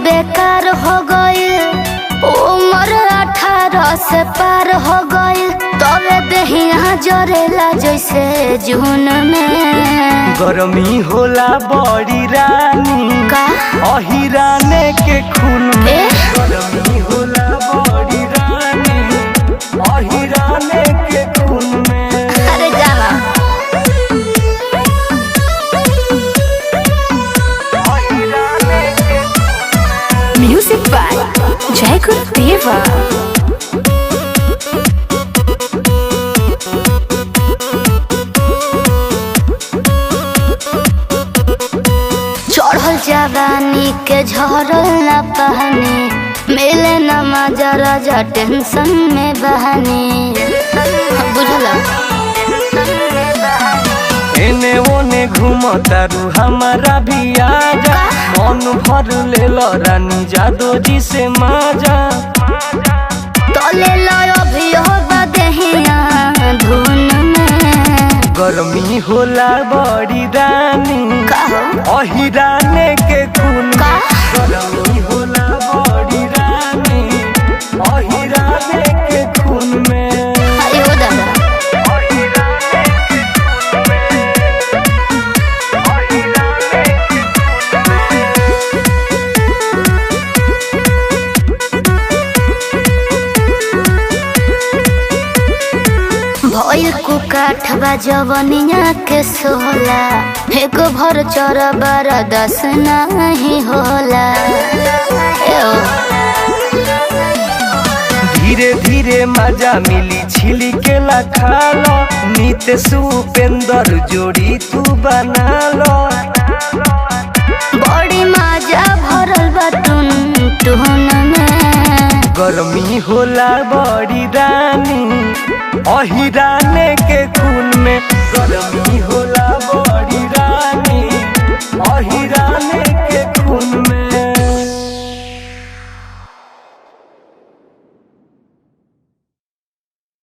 बेकार हो गई, उम्र 18 से पार हो गई, तबे देहिया जरेला जैसे जून में। गरमी होला बड़ी रानी का अहिराने के खून में। ए? गरमी होला बड़ी रानी अहिराने के खून में। अरे जावा म्यूजिक बाय जय गुरुदेवा। चढ़ल जवानी के झरल न पहनी, मिले न मजा राजा टेंशन में बहानी। बुझला एने ओने घूमतारू हमारा भी आजा, मन भर ले रानी जादो जी से माजा। तले लो भी हो बदहिया धुन में। गरमी होला बड़ी रानी का हो? अहिराने के खून का? में। गरमी होला बड़ी रानी अहिराने के खून में। अरे हो दादा भइल कुकाठवा जवनिया के सोला, एक भर चोरा बारा 10 नहीं होला। धीरे धीरे मजा मिली छिली के ला खालो, नित सुपेंदर जोड़ी तू बना लो। बड़ी मजा भरल बा टुन टुन में। गरमी होला बड़ी रानी अहिराने के खून में।